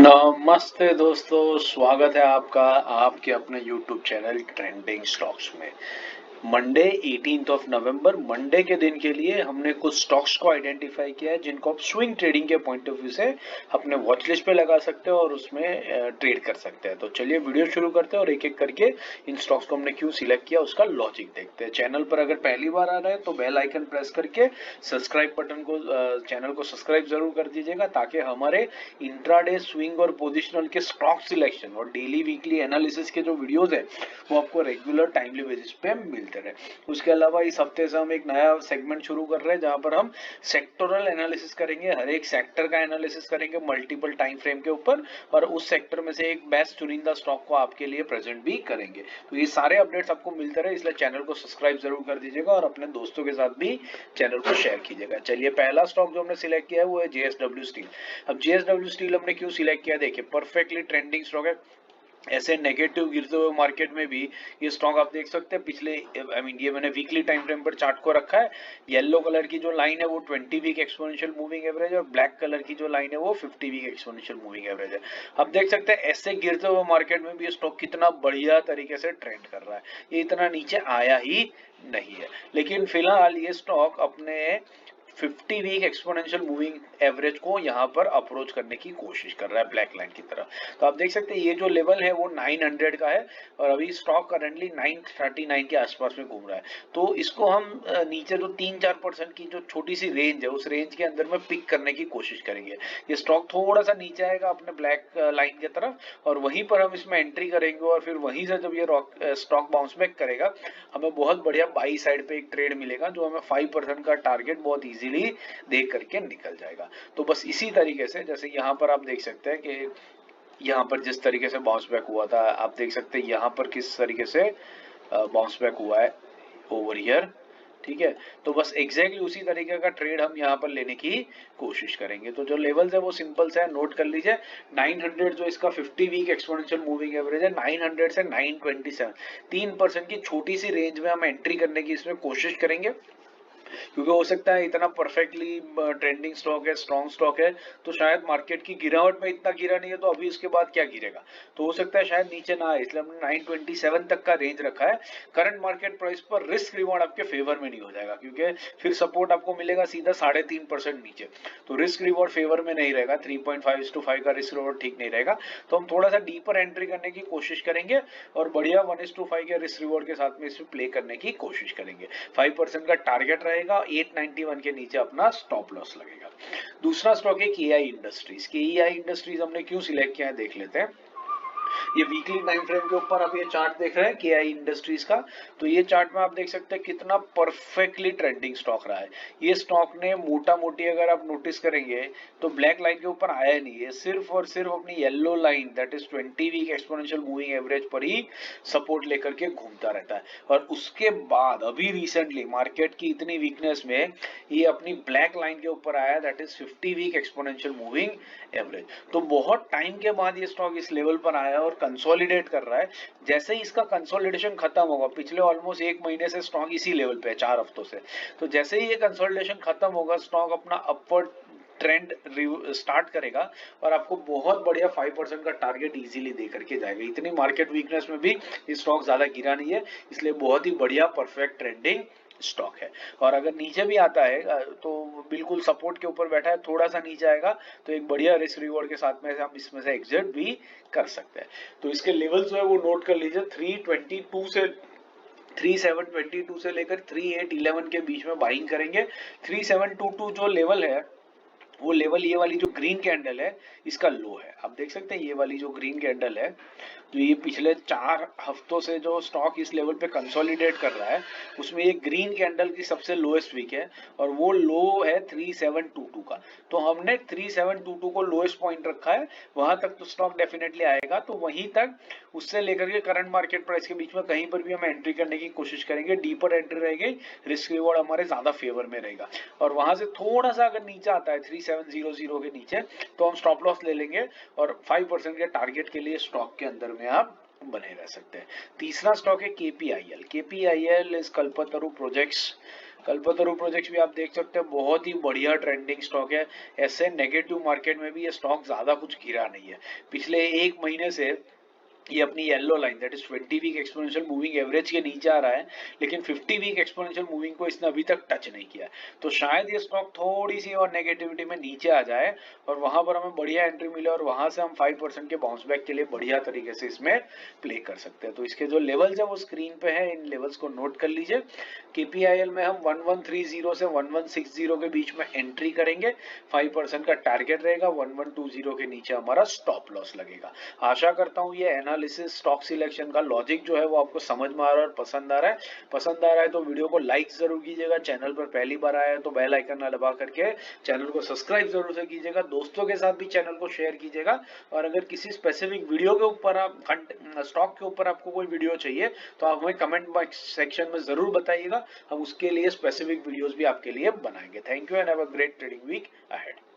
नमस्ते दोस्तों, स्वागत है आपका आपके अपने YouTube चैनल ट्रेंडिंग स्टॉक्स में। मंडे 18 ऑफ नवंबर, मंडे के दिन के लिए हमने कुछ स्टॉक्स को आइडेंटिफाई किया है जिनको आप स्विंग ट्रेडिंग के पॉइंट ऑफ व्यू से अपने वॉच लिस्ट पे लगा सकते हो और उसमें ट्रेड कर सकते हैं। तो चलिए वीडियो शुरू करते हैं और एक एक करके इन स्टॉक्स को हमने क्यों सिलेक्ट किया उसका लॉजिक देखते हैं। चैनल पर अगर पहली बार आ रहा है तो बेल आइकन प्रेस करके सब्सक्राइब बटन को चैनल को सब्सक्राइब जरूर कर दीजिएगा ताकि हमारे इंट्राडे स्विंग और पोजिशनल के स्टॉक सिलेक्शन और डेली वीकली एनालिसिस के जो वीडियोज है वो आपको रेगुलर टाइमली बेसिस पे मिलते रहे। उसके अलावा इस हफ्ते से हम एक नया सेगमेंट शुरू कर रहे हैं जहां पर हम सेक्टोरल एनालिसिस करेंगे, हर एक सेक्टर का एनालिसिस करेंगे मल्टीपल टाइम फ्रेम के ऊपर और उस सेक्टर में से एक बेस्ट चुनिंदा स्टॉक को आपके लिए प्रेजेंट भी करेंगे। तो ये सारे अपडेट्स आपको मिलते रहे, इसलिए चैनल को सब्सक्राइब जरूर कर दीजिएगा और अपने दोस्तों के साथ भी चैनल को शेयर कीजिएगा। चलिए पहला स्टॉक जो हमने सिलेक्ट किया है वो है जेएसडब्ल्यू स्टील। अब जेएसडब्ल्यू स्टील हमने क्यों सिलेक्ट किया, देखिए परफेक्टली ट्रेंडिंग स्टॉक है। ऐसे नेगेटिव गिरते हुए मार्केट में भी ये स्टॉक आप देख सकते हैं पिछले ये मैंने वीकली टाइम फ्रेम पर चार्ट को रखा है। येलो कलर की जो लाइन है वो 20 वीक एक्सपोनेंशियल मूविंग एवरेज है और ब्लैक कलर की जो लाइन है वो 50 वीक एक्सपोनेंशियल मूविंग एवरेज है। अब देख सकते हैं ऐसे गिरते हुए मार्केट में भी ये स्टॉक कितना बढ़िया तरीके से ट्रेंड कर रहा है। ये इतना नीचे आया ही नहीं है, लेकिन फिलहाल ये स्टॉक अपने 50 वीक एक्सपोनेंशियल मूविंग एवरेज को यहाँ पर अप्रोच करने की कोशिश कर रहा है ब्लैक लाइन की तरफ। तो आप देख सकते हैं ये जो लेवल है वो 900 का है और अभी स्टॉक करंटली 939 के आसपास में घूम रहा है। तो इसको हम नीचे जो 3-4% की जो छोटी सी रेंज है उस रेंज के अंदर में पिक करने की कोशिश करेंगे। ये स्टॉक थोड़ा सा नीचे आएगा अपने ब्लैक लाइन की तरफ और वहीं पर हम इसमें एंट्री करेंगे और फिर वहीं से जब ये स्टॉक बाउंस बैक करेगा हमें बहुत बढ़िया बाई साइड पे एक ट्रेड मिलेगा जो हमें 5% का टारगेट बहुत इजीली देख करके निकल जाएगा। तो बस इसी तरीके से जैसे यहाँ पर आप देख सकते हैं कि यहाँ पर जिस तरीके से बाउंस बैक हुआ था, आप देख सकते हैं यहाँ पर किस तरीके से बाउंस बैक हुआ है ओवर ईयर। ठीक है, तो बस एग्जैक्टली उसी तरीके का ट्रेड हम यहाँ पर लेने की कोशिश करेंगे। तो जो लेवल्स है वो सिंपल से है, नोट कर लीजिए। 900 जो इसका 50 वीक एक्सपोनेंशियल मूविंग एवरेज है, 900 से 927 3% की छोटी सी रेंज में हम एंट्री करने की इसमें कोशिश करेंगे, क्योंकि हो सकता है इतना परफेक्टली ट्रेंडिंग स्टॉक है, स्ट्रॉन्ग स्टॉक है, तो शायद मार्केट की गिरावट में इतना गिरा नहीं है तो अभी उसके बाद क्या गिरेगा, तो हो सकता है शायद नीचे ना आए, इसलिए हमने 927 तक का रेंज रखा है। करंट मार्केट प्राइस पर रिस्क रिवॉर्ड आपके फेवर में नहीं हो जाएगा क्योंकि फिर सपोर्ट आपको मिलेगा सीधा 3.5% नीचे, तो रिस्क रिवॉर्ड फेवर में नहीं रहेगा। 3.5:5 का रिस्क रिवॉर्ड ठीक नहीं रहेगा, तो हम थोड़ा सा डीपर एंट्री करने की कोशिश करेंगे और बढ़िया 1:5 के रिस्क रिवॉर्ड के साथ में इसमें प्ले करने की कोशिश करेंगे। 5% का टारगेट रहेगा, 891 के नीचे अपना स्टॉप लॉस लगेगा। दूसरा स्टॉक है केआई इंडस्ट्रीज। केआई इंडस्ट्रीज हमने क्यों सिलेक्ट किया है देख लेते हैं। ये वीकली टाइम फ्रेम के ऊपर आप ये चार्ट देख रहे हैं केआई इंडस्ट्रीज का, तो ये चार्ट में आप देख सकते हैं कितना परफेक्टली ट्रेंडिंग स्टॉक रहा है। ये स्टॉक ने मोटा मोटी अगर आप नोटिस करेंगे तो ब्लैक लाइन के ऊपर आया नहीं है, सिर्फ और सिर्फ अपनी yellow line that is 20 week exponential moving average पर ही सपोर्ट लेकर के घूमता रहता है। और उसके बाद अभी रिसेंटली मार्केट की इतनी वीकनेस में ये अपनी ब्लैक लाइन के ऊपर आया that is 50 week exponential moving average. तो बहुत टाइम के बाद ये स्टॉक इस लेवल पर आया और कंसोलिडेट कर रहा है। जैसे ही इसका कंसोलिडेशन खत्म होगा, पिछले ऑलमोस्ट 1 महीने से स्टॉक इसी लेवल पे है, 4 हफ्तों से, तो जैसे ही ये कंसोलिडेशन खत्म होगा स्टॉक अपना अपवर्ड ट्रेंड स्टार्ट करेगा और आपको बहुत बढ़िया 5% का टारगेट इजीली दे करके जाएगा। इतनी मार्केट वीकनेस में भी ये स्टॉक ज्यादा गिरा नहीं है, इसलिए बहुत ही बढ़िया परफेक्ट ट्रेंडिंग स्टॉक है। और अगर नीचे भी आता है तो बिल्कुल सपोर्ट के ऊपर बैठा है, थोड़ा सा नीचे आएगा तो एक बढ़िया रिस्क रिवॉर्ड के साथ में हम इसमें से एग्जिट भी कर सकते हैं। तो इसके लेवल जो है वो नोट कर लीजिए। 3722 से लेकर 3811 के बीच में बाइंग करेंगे। 3722 जो लेवल है वो लेवल, ये वाली जो ग्रीन कैंडल है इसका लो है। आप देख सकते हैं ये वाली जो ग्रीन कैंडल है, जो ये पिछले 4 हफ्तों से जो स्टॉक इस लेवल पे कंसोलिडेट कर रहा है उसमें ये ग्रीन कैंडल की सबसे लोएस्ट वीक है और वो लो है 3722 का। तो हमने 3722 को लोएस्ट पॉइंट रखा है, वहां तक तो स्टॉक डेफिनेटली आएगा, तो वहीं तक उससे लेकर के करंट मार्केट प्राइस के बीच में कहीं पर भी हम एंट्री करने की कोशिश करेंगे। डीपर एंट्री रहेगी, रिस्क रिवॉर्ड हमारे ज्यादा फेवर में रहेगा। और वहां से थोड़ा सा अगर नीचे आता है 3700 के नीचे तो हम स्टॉप लॉस ले लेंगे और 5% के टारगेट के लिए स्टॉक के अंदर में आप बने रह सकते हैं। तीसरा स्टॉक है केपीआईएल। केपीआईएल is Kalpataru projects. Kalpataru projects भी आप देख सकते हैं, बहुत ही बढ़िया ट्रेंडिंग स्टॉक है। ऐसे नेगेटिव मार्केट में भी ये स्टॉक ज्यादा कुछ गिरा नहीं है। पिछले एक महीने से ये अपनी yellow line that is 20 week exponential moving average के नीचे आ रहा है, लेकिन 50 वीक एक्सपोनेंशियल मूविंग को इसने अभी तक टच नहीं किया। तो शायद ये स्टॉक थोड़ी सी और नेगेटिविटी में नीचे आ जाए और वहां पर हमें बढ़िया एंट्री मिले और वहां से हम 5% के बाउंस बैक के लिए बढ़िया तरीके से इसमें प्ले कर सकते हैं। तो इसके जो लेवल्स है वो स्क्रीन पे है, इन लेवल्स को नोट कर लीजिए। केपीआईएल में हम 1130 से 1160 के बीच में एंट्री करेंगे, 5% का टारगेट रहेगा, 1120 के नीचे हमारा स्टॉप लॉस लगेगा। आशा करता हूँ ये एनालिसिस, स्टॉक सिलेक्शन का लॉजिक जो है वो आपको समझ में आ रहा है और पसंद आ रहा है। पसंद आ रहा है तो वीडियो को लाइक जरूर कीजिएगा, चैनल पर पहली बार आया है तो बेल आइकन दबा करके चैनल को सब्सक्राइब जरूर से कीजिएगा, दोस्तों के साथ भी चैनल को शेयर कीजिएगा। और अगर किसी स्पेसिफिक वीडियो के ऊपर आप स्टॉक के ऊपर आपको कोई वीडियो चाहिए तो आप हमें कमेंट सेक्शन में जरूर बताइएगा, हम उसके लिए स्पेसिफिक वीडियोस भी आपके लिए बनाएंगे। Thank you and have a great trading week ahead.